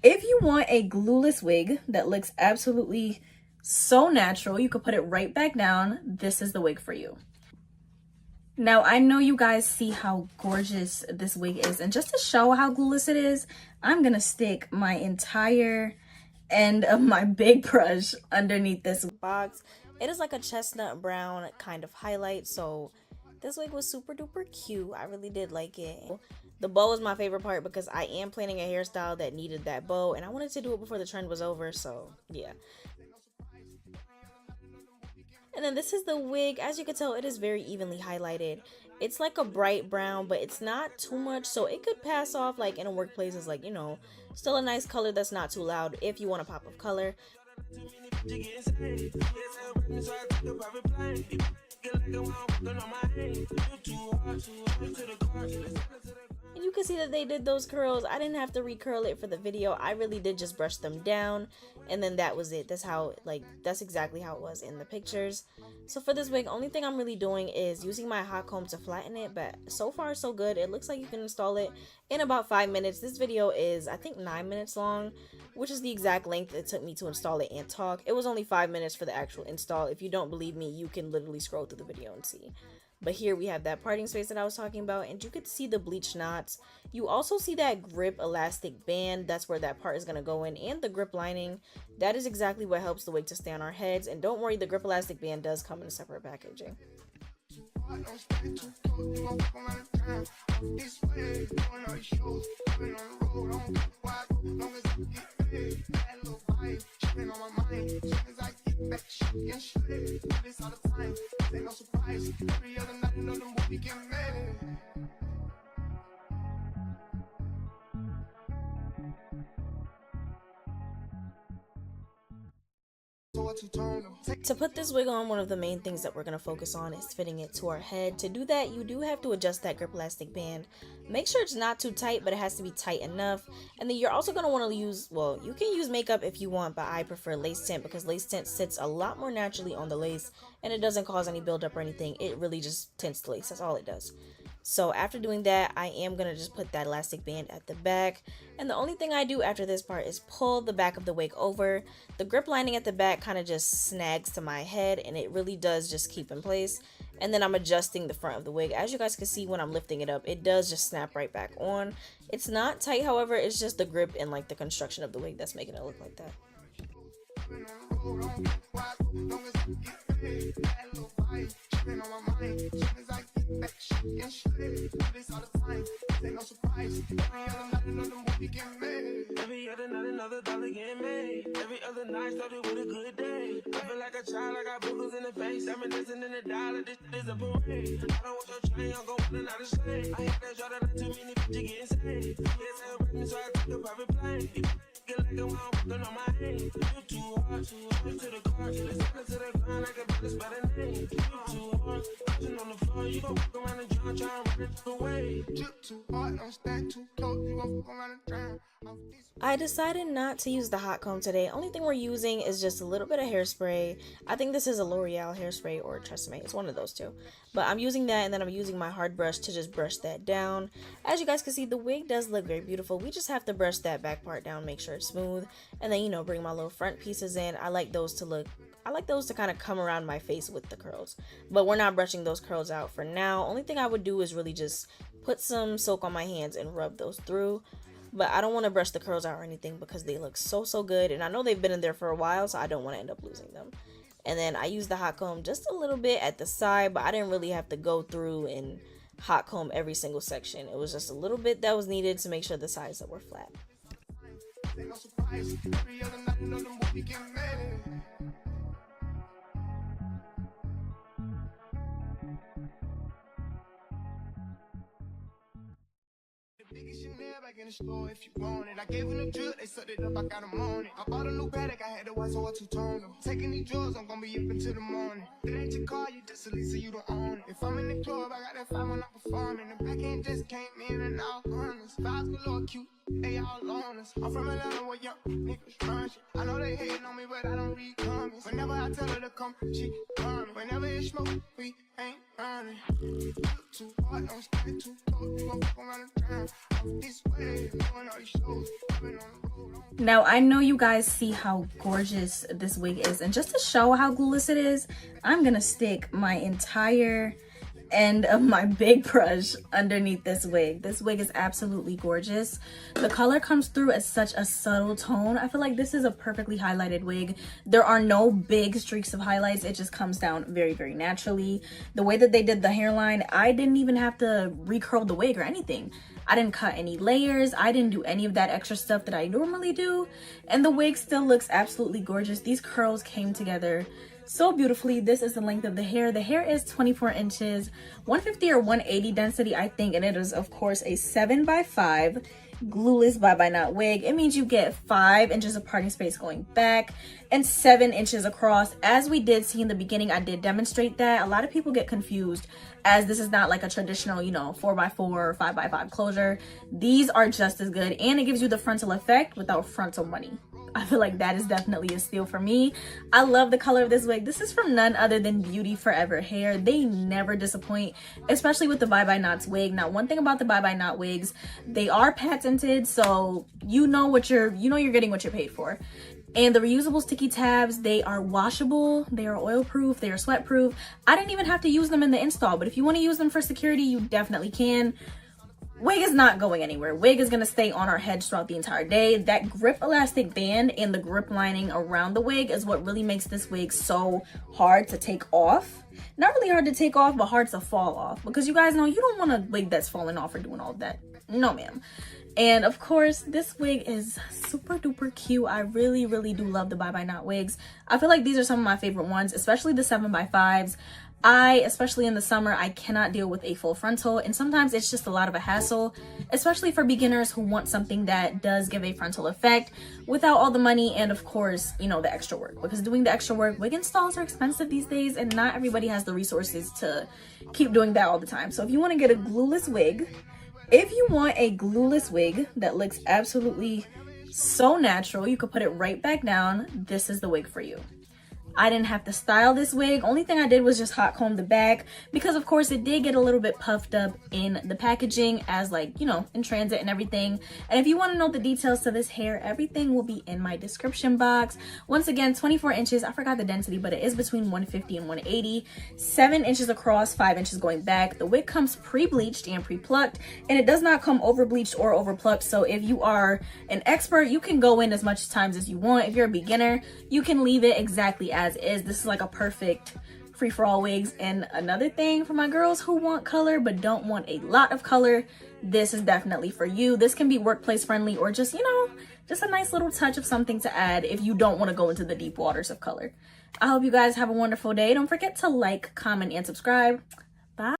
If you want a glueless wig that looks absolutely so natural, you could put it right back down. This is the wig for you. Now, I know you guys see how gorgeous this wig is, and just to show how glueless it is, I'm gonna stick my entire end of my big brush underneath this box. It is like a chestnut brown kind of highlight, so this wig was super duper cute. I really did like it. The bow is my favorite part because I am planning a hairstyle that needed that bow, and I wanted to do it before the trend was over, so yeah. And then this is the wig. As you can tell, it is very evenly highlighted. It's like a bright brown, but it's not too much, so it could pass off like in a workplace as like, you know, still a nice color that's not too loud if you want a pop of color. And you can see that they did those curls. I didn't have to recurl it for the video. I really did just brush them down, and then that was it. That's how, like, that's exactly how it was in the pictures. So for this wig, only thing I'm really doing is using my hot comb to flatten it, but so far so good. It looks like you can install it in about 5 minutes. This video is, I think, 9 minutes long, which is the exact length it took me to install it and talk. It was only 5 minutes for the actual install. If you don't believe me, you can literally scroll through the video and see. But here we have that parting space that I was talking about, and you could see the bleach knots. You also see that grip elastic band. That's where that part is going to go in, and the grip lining. That is exactly what helps the wig to stay on our heads. And don't worry, the grip elastic band does come in a separate packaging. To put this wig on, one of the main things that we're going to focus on is fitting it to our head. To do that, you do have to adjust that grip elastic band. Make sure it's not too tight, but it has to be tight enough. And then you're also going to want to use, well, you can use makeup if you want, but I prefer lace tint because lace tint sits a lot more naturally on the lace, and it doesn't cause any buildup or anything. It really just tints the lace. That's all it does. So after doing that, I am going to just put that elastic band at the back. And the only thing I do after this part is pull the back of the wig over. The grip lining at the back kind of just snags to my head, and it really does just keep in place. And then I'm adjusting the front of the wig. As you guys can see when I'm lifting it up, it does just snap right back on. It's not tight, however, it's just the grip and like the construction of the wig that's making it look like that. Every other night another dollar getting made. Every other night started with a good day. I feel like a child, I got boogers in the face. I'm dancing in the dollar, this is a parade. I don't want your chain, I'm going to another slave. I hate that y'all that too many bitches getting saved. Yes, I'm pregnant, so I took a private plane. Get like I'm working on my head. You too hard to the car. Let's send it to the ground like a better spell a name. You too hard, touching on the floor. You gon' walk around and drown, try and run it away. You too hard, don't stand too close. You gon' walk around and drown. I decided not to use the hot comb today. Only thing we're using is just a little bit of hairspray. I think this is a L'Oreal hairspray or Tresemme. It's one of those two. But I'm using that, and then I'm using my hard brush to just brush that down. As you guys can see, the wig does look very beautiful. We just have to brush that back part down, make sure it's smooth, and then, you know, bring my little front pieces in. I like those to kind of come around my face with the curls. But we're not brushing those curls out for now. Only thing I would do is really just put some soak on my hands and rub those through. But I don't want to brush the curls out or anything because they look so good, and I know they've been in there for a while, so I don't want to end up losing them. And then I use the hot comb just a little bit at the side, but I didn't really have to go through and hot comb every single section. It was just a little bit that was needed to make sure the sides that were flat. Back in the store if you want it. I gave them the drip, they sucked it up, I got them on it. I bought a new paddock, I had to watch so I two-tone them. Taking these drugs, I'm gonna be up until the morning. It ain't your car, you just a lease, so you don't own it. If I'm in the club, I got that fire when I'm performing. The back end just came in and out honest. Vibes galore cute, they all on us. I'm from Atlanta where young niggas run shit. I know they hating on me, but I don't read comments. Whenever I tell her to come, she coming. Whenever it's smoke, we ain't running. You too hard, don't stand too close. You gon' fuck around and drown. This way, doing all these shows, I've been on the road. Now, I know you guys see how gorgeous this wig is, and just to show how glueless it is, I'm gonna stick my entire end of my big brush underneath this wig. This wig is absolutely gorgeous. The color comes through as such a subtle tone. I feel like this is a perfectly highlighted wig. There are no big streaks of highlights. It just comes down very, very naturally. The way that they did the hairline, I didn't even have to recurl the wig or anything. I didn't cut any layers. I didn't do any of that extra stuff that I normally do. And the wig still looks absolutely gorgeous. These curls came together so beautifully. This is the length of the hair. The hair is 24 inches, 150 or 180 density, I think. And it is, of course, a 7x5 glueless bye-bye knot wig. It means you get 5 inches of parting space going back and 7 inches across. As we did see in the beginning, I did demonstrate that. A lot of people get confused as this is not like a traditional, you know, 4x4 or 5x5 closure. These are just as good, and it gives you the frontal effect without frontal money. I feel like that is definitely a steal for me. I love the color of this wig. This is from none other than Beauty Forever Hair. They never disappoint, especially with the bye-bye knots wig. Now, one thing about the bye-bye knot wigs, they are patented, so you know you're getting what you're paid for. And the reusable sticky tabs, they are washable, they are oil proof, they are sweat proof. I didn't even have to use them in the install, but if you want to use them for security, you definitely can. Wig is not going anywhere. Wig is going to stay on our heads throughout the entire day. That grip elastic band and the grip lining around the wig is what really makes this wig so hard to take off. Not really hard to take off, but hard to fall off. Because you guys know you don't want a wig that's falling off or doing all of that. No, ma'am. And of course, this wig is super duper cute. I really, really do love the bye-bye knot wigs. I feel like these are some of my favorite ones, especially the 7x5s. Especially in the summer, I cannot deal with a full frontal, and sometimes it's just a lot of a hassle, especially for beginners who want something that does give a frontal effect without all the money and, of course, you know, the extra work. Because doing the extra work, wig installs are expensive these days, and not everybody has the resources to keep doing that all the time. So if you want to get a glueless wig, that looks absolutely so natural, you could put it right back down, this is the wig for you. I didn't have to style this wig. Only thing I did was just hot comb the back because, of course, it did get a little bit puffed up in the packaging as, like, you know, in transit and everything. And if you want to know the details to this hair, everything will be in my description box. Once again, 24 inches. I forgot the density, but it is between 150 and 180. 7 inches across, 5 inches going back. The wig comes pre-bleached and pre-plucked, and it does not come over-bleached or over-plucked. So if you are an expert, you can go in as much times as you want. If you're a beginner, you can leave it exactly as is. This is like a perfect free-for-all wigs. And another thing for my girls who want color but don't want a lot of color, this is definitely for you. This can be workplace friendly or just, you know, just a nice little touch of something to add if you don't want to go into the deep waters of color. I hope you guys have a wonderful day. Don't forget to like, comment, and subscribe.